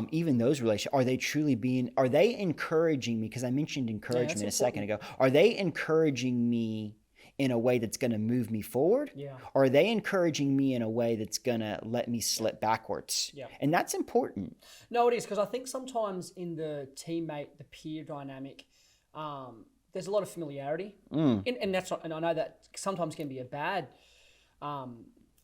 Even those relationships, are they encouraging me? Because I mentioned encouragement a second ago. Are they encouraging me in a way that's going to move me forward? Or are they encouraging me in a way that's going to let me slip backwards? And that's important.
No, it is, because I think sometimes in the teammate, the peer dynamic, there's a lot of familiarity. And that's not, and I know that sometimes can be a bad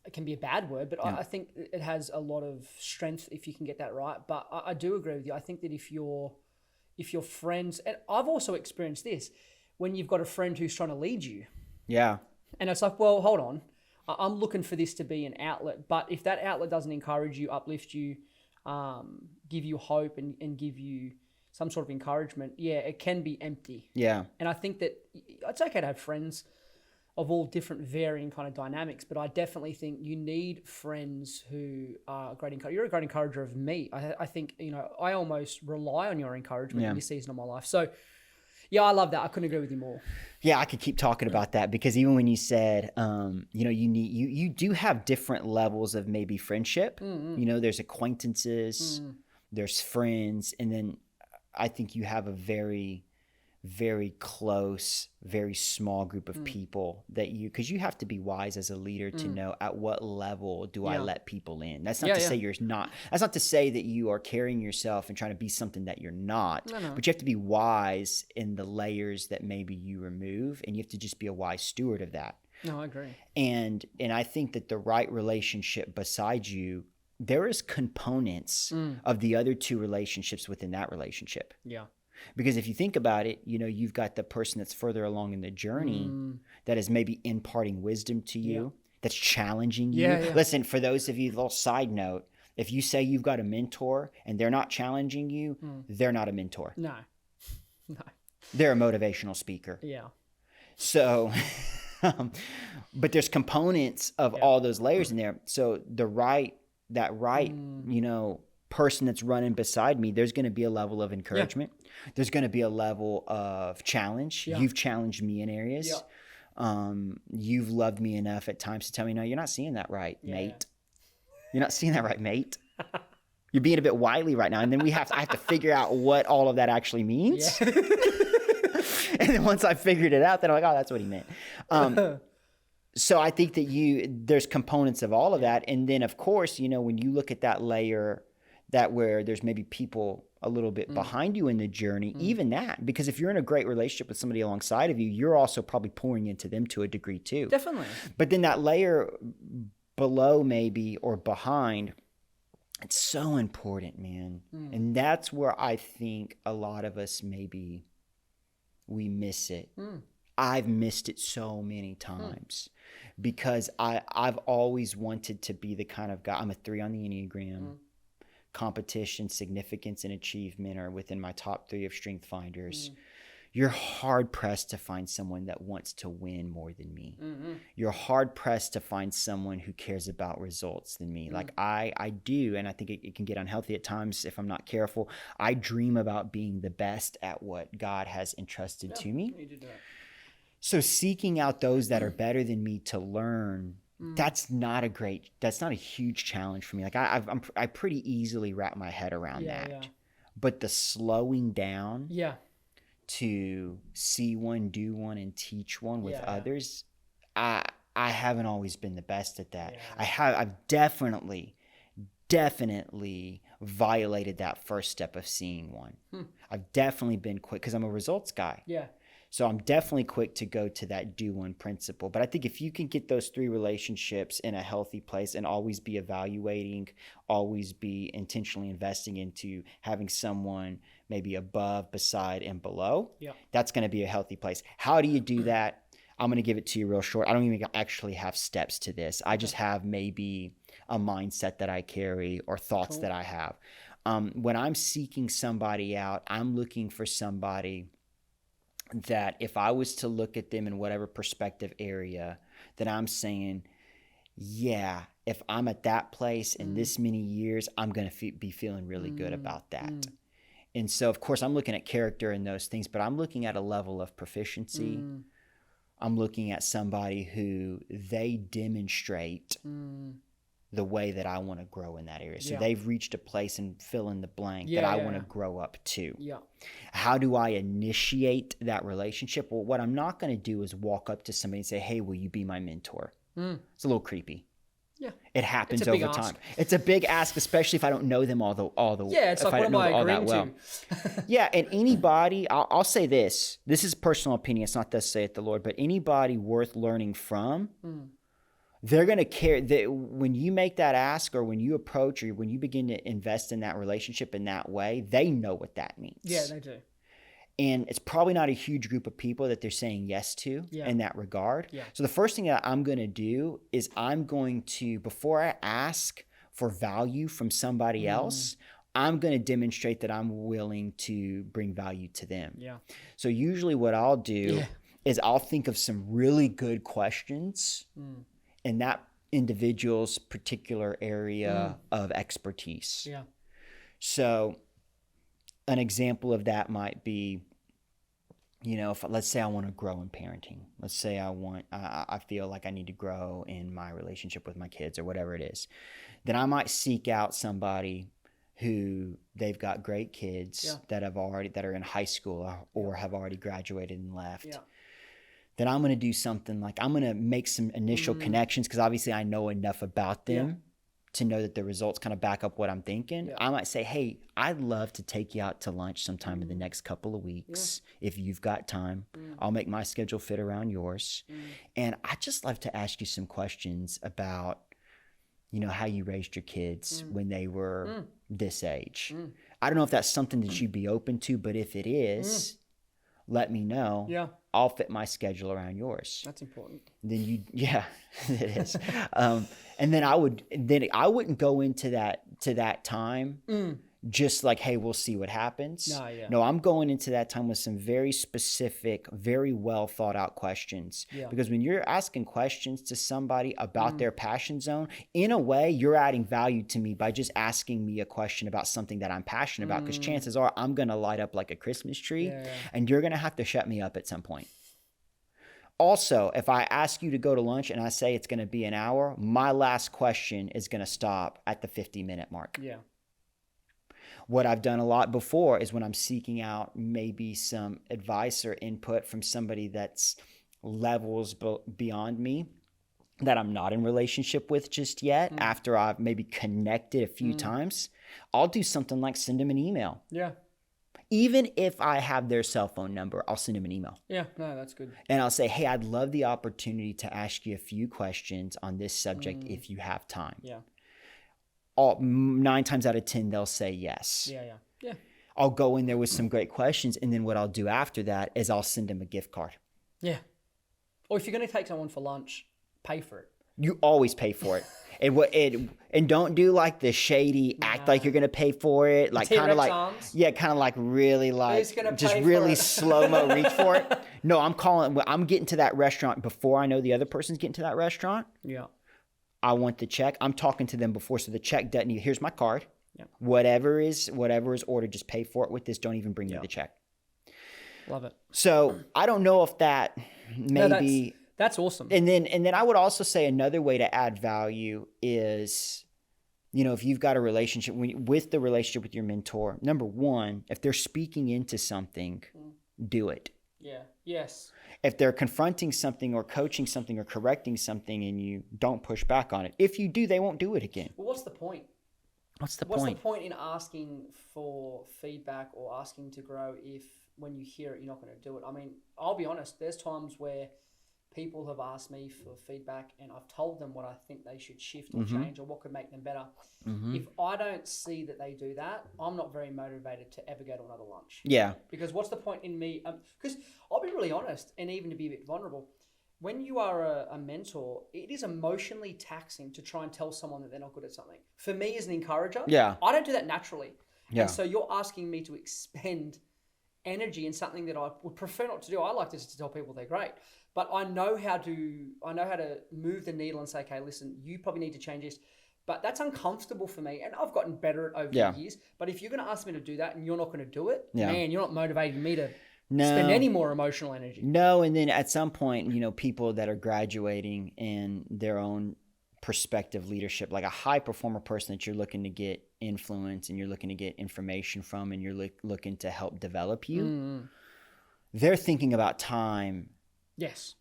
it can be a bad word, but I think it has a lot of strength if you can get that right. But I do agree with you. I think that if your friends, and I've also experienced this, when you've got a friend who's trying to lead you. And it's like, well, hold on. I'm looking for this to be an outlet. But if that outlet doesn't encourage you, uplift you, give you hope and give you some sort of encouragement, it can be empty. And I think that it's okay to have friends of all different varying kind of dynamics, but I definitely think you need friends who are a great encourager. You're a great encourager of me. I think, I almost rely on your encouragement in this season of my life. So I love that. I couldn't agree with you more.
I could keep talking about that, because even when you said, you do have different levels of maybe friendship. There's acquaintances, there's friends, and then I think you have a very, very close, very small group of people that because you have to be wise as a leader to know at what level do I let people in. That's not to say you're not, that's not to say that you are carrying yourself and trying to be something that you're not, but you have to be wise in the layers that maybe you remove, and you have to just be a wise steward of that.
No, I agree.
And I think that the right relationship beside you, there is components of the other two relationships within that relationship. Because if you think about it, you've got the person that's further along in the journey that is maybe imparting wisdom to you, that's challenging you. Listen, for those of you, a little side note, if you say you've got a mentor and they're not challenging you, they're not a mentor.
No.
They're a motivational speaker. So, but there's components of all those layers in there. So that person that's running beside me, there's going to be a level of encouragement. There's going to be a level of challenge. You've challenged me in areas. You've loved me enough at times to tell me, no, you're not seeing that right, mate. You're not seeing that right, mate. You're being a bit wily right now. And then I have to figure out what all of that actually means. And then once I figured it out, then I'm like, oh, that's what he meant. So I think that there's components of all of that. And then of course, when you look at that layer, that where there's maybe people a little bit behind you in the journey, even that, because if you're in a great relationship with somebody alongside of you, you're also probably pouring into them to a degree too.
Definitely.
But then that layer below maybe or behind, it's so important, man. And that's where I think a lot of us maybe we miss it. I've missed it so many times because I've always wanted to be the kind of guy. I'm a 3 on the Enneagram. Competition, significance, and achievement are within my top 3 of strength finders. you're hard pressed to find someone that wants to win more than me. You're hard pressed to find someone who cares about results than me. Like I do, and I think it can get unhealthy at times if I'm not careful. I dream about being the best at what God has entrusted to me.
You did that.
So seeking out those that are better than me to learn, that's not a huge challenge for me. Like I pretty easily wrap my head around that.
Yeah.
But the slowing down
Yeah.
to see one, do one, and teach one with
Yeah.
others, I haven't always been the best at that.
Yeah.
I've definitely violated that first step of seeing one. I've definitely been quick because I'm a results guy.
Yeah.
So I'm definitely quick to go to that do one principle. But I think if you can get those 3 relationships in a healthy place and always be evaluating, always be intentionally investing into having someone maybe above, beside, and below, that's going to be a healthy place. How do you do that? I'm going to give it to you real short. I don't even actually have steps to this. I just have maybe a mindset that I carry or thoughts that I have. When I'm seeking somebody out, I'm looking for somebody that if I was to look at them in whatever perspective area, that I'm saying, yeah, if I'm at that place in this many years, I'm going to be feeling really good about that. And so, of course, I'm looking at character and those things, but I'm looking at a level of proficiency. I'm looking at somebody who they demonstrate the way that I want to grow in that area. So they've reached a place and fill in the blank that I want to grow up to.
Yeah.
How do I initiate that relationship? Well, what I'm not going to do is walk up to somebody and say, hey, will you be my mentor? It's a little creepy.
Yeah.
It happens over time. It's a big ask, especially if I don't know them all the
it's like, what am I agreeing to?
Yeah, and anybody, I'll say this. This is personal opinion. It's not thus saith the Lord, but anybody worth learning from, they're going to care that when you make that ask or when you approach or when you begin to invest in that relationship in that way, they know what that means.
Yeah, they do.
And it's probably not a huge group of people that they're saying yes to in that regard. Yeah. So the first thing that I'm going to do is I'm going to, before I ask for value from somebody else, I'm going to demonstrate that I'm willing to bring value to them. Yeah. So usually what I'll do is I'll think of some really good questions in that individual's particular area of expertise. Yeah. So an example of that might be, you know, if let's say I want to grow in parenting. Let's say I feel like I need to grow in my relationship with my kids or whatever it is. Then I might seek out somebody who they've got great kids that are in high school or have already graduated and left. Yeah. Then I'm going to do something like I'm going to make some initial connections because obviously I know enough about them to know that the results kind of back up what I'm thinking. I might say, hey, I'd love to take you out to lunch sometime in the next couple of weeks. If you've got time, I'll make my schedule fit around yours. And I'd just love to ask you some questions about, you know, how you raised your kids when they were this age. I don't know if that's something that you'd be open to, but if it is, let me know. Yeah. I'll fit my schedule around yours.
That's important.
Then it is. And then I wouldn't go into that time just like, hey, we'll see what happens. No, I'm going into that time with some very specific, very well thought out questions. Yeah. Because when you're asking questions to somebody about their passion zone, in a way, you're adding value to me by just asking me a question about something that I'm passionate about. Because chances are I'm going to light up like a Christmas tree and you're going to have to shut me up at some point. Also, if I ask you to go to lunch and I say it's going to be an hour, my last question is going to stop at the 50-minute mark. Yeah. What I've done a lot before is when I'm seeking out maybe some advice or input from somebody that's levels beyond me that I'm not in relationship with just yet, after I've maybe connected a few times, I'll do something like send them an email. Yeah. Even if I have their cell phone number, I'll send them an email.
Yeah, no, that's good.
And I'll say, hey, I'd love the opportunity to ask you a few questions on this subject if you have time. Yeah. 9 times out of 10, they'll say yes. Yeah. I'll go in there with some great questions, and then what I'll do after that is I'll send them a gift card.
Yeah. Or if you're going to take someone for lunch, pay for it.
You always pay for it. And don't do like the shady act like you're gonna pay for it, like kind of
T-Rex
like
arms.
kind of like really like
Who's gonna
just
pay for
really
it?
slow-mo reach for it. No, I'm getting to that restaurant before I know the other person's getting to that restaurant.
Yeah.
I want the check. I'm talking to them before, so the check doesn't need, here's my card.
Yeah.
Whatever is ordered, just pay for it with this. Don't even bring me the check.
Love it.
So I don't know if that maybe
that's awesome.
And then I would also say another way to add value is, if you've got a relationship with your mentor, number one, if they're speaking into something, do it.
Yeah. Yes.
If they're confronting something or coaching something or correcting something and you don't push back on it, if you do, they won't do it again.
Well, what's the point?
What's the
point in asking for feedback or asking to grow if when you hear it, you're not going to do it? I mean, I'll be honest, there's times where people have asked me for feedback and I've told them what I think they should shift or change or what could make them better. If I don't see that they do that, I'm not very motivated to ever go to another lunch.
Yeah.
Because what's the point in me? Because I'll be really honest, and even to be a bit vulnerable, when you are a mentor, it is emotionally taxing to try and tell someone that they're not good at something. For me as an encourager, I don't do that naturally. Yeah. And so you're asking me to expend energy in something that I would prefer not to do. I like just to tell people they're great. But I know how to move the needle and say, okay, listen, you probably need to change this. But that's uncomfortable for me. And I've gotten better over the years. But if you're going to ask me to do that and you're not going to do it, man, you're not motivating me to spend any more emotional energy.
No, and then at some point, people that are graduating in their own perspective leadership, like a high performer person that you're looking to get influence and you're looking to get information from and you're looking to help develop you, they're thinking about time.
Yes.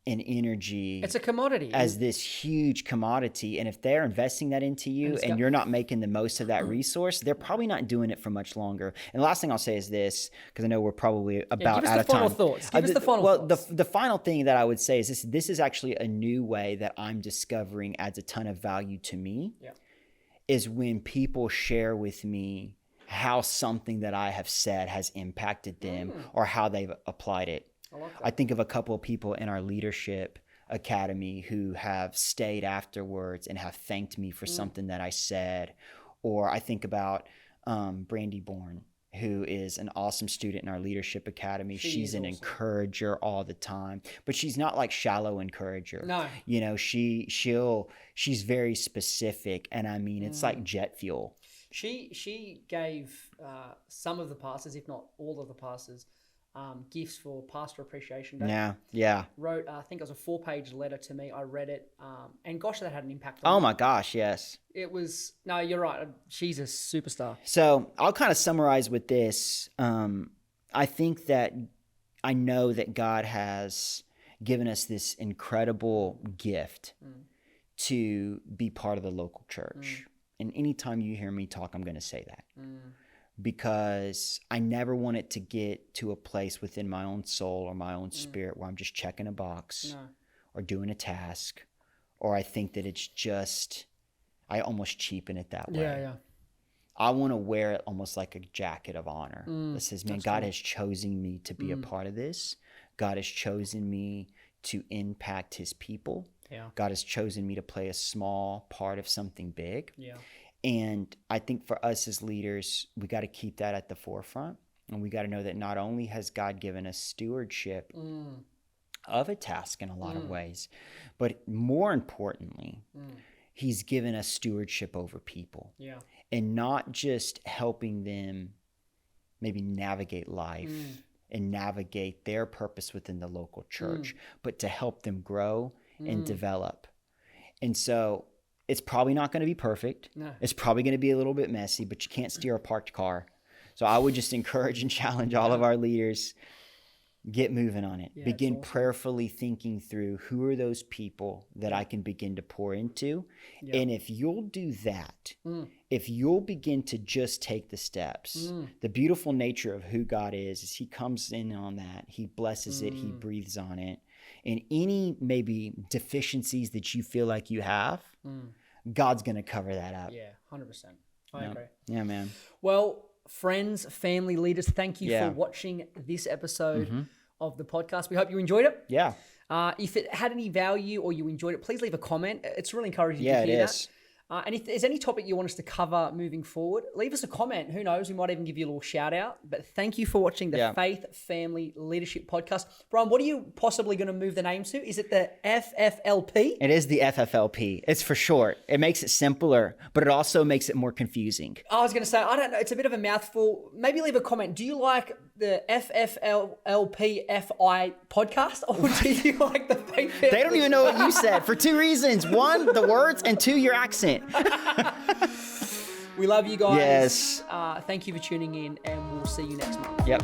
And energy.
It's a commodity.
As this huge commodity. And if they're investing that into you and you're not making the most of that resource, they're probably not doing it for much longer. And the last thing I'll say is this, because I know we're probably about out of time.
Give us the final thoughts.
The final thing that I would say is this is actually a new way that I'm discovering adds a ton of value to me. Yeah. Is when people share with me how something that I have said has impacted them or how they've applied it. I think of a couple of people in our leadership academy who have stayed afterwards and have thanked me for something that I said. Or I think about Brandy Bourne, who is an awesome student in our leadership academy. She's an encourager all the time, but she's not like shallow encourager. No, she's very specific. And I mean, it's like jet fuel.
She gave some of the pastors, if not all of the pastors, gifts for Pastor Appreciation Day.
Yeah.
Wrote, I think it was a 4-page letter to me. I read it, and gosh, that had an impact on me.
Oh my gosh, yes.
It was, no, you're right. She's a superstar.
So I'll kind of summarize with this. I think that I know that God has given us this incredible gift to be part of the local church. And anytime you hear me talk, I'm going to say that. Because I never want it to get to a place within my own soul or my own spirit where I'm just checking a box or doing a task, or I think that it's just, I almost cheapen it that way.
Yeah.
I want to wear it almost like a jacket of honor that says, man, God has chosen me to be a part of this. God has chosen me to impact his people.
Yeah.
God has chosen me to play a small part of something big.
Yeah.
And I think for us as leaders, we got to keep that at the forefront. And we got to know that not only has God given us stewardship of a task in a lot of ways, but more importantly, he's given us stewardship over people.
Yeah.
And not just helping them maybe navigate life and navigate their purpose within the local church, but to help them grow and develop. And so it's probably not going to be perfect. No. It's probably going to be a little bit messy, but you can't steer a parked car. So I would just encourage and challenge all of our leaders, get moving on it. Begin prayerfully thinking through who are those people that I can begin to pour into. Yeah. And if you'll do that, if you'll begin to just take the steps, the beautiful nature of who God is he comes in on that. He blesses it. He breathes on it. And any maybe deficiencies that you feel like you have, God's going to cover that up.
Yeah, 100%. I agree.
Yeah, man.
Well, friends, family leaders, thank you for watching this episode of the podcast. We hope you enjoyed it.
Yeah.
If it had any value or you enjoyed it, please leave a comment. It's really encouraging to
Yeah,
hear
it
that.
is.
And if there's any topic you want us to cover moving forward, leave us a comment. Who knows? We might even give you a little shout out. But thank you for watching the Faith Family Leadership Podcast. Brian, what are you possibly going to move the name to? Is it the FFLP?
It is the FFLP. It's for short. It makes it simpler, but it also makes it more confusing.
I was going to say, I don't know. It's a bit of a mouthful. Maybe leave a comment. Do you like the FFLPFI podcast, or do you like the Faith Family?
They don't even know what you said for two reasons. One, the words, and two, your accent.
We love you guys.
Yes.
Thank you for tuning in, and we'll see you next month.
Yep.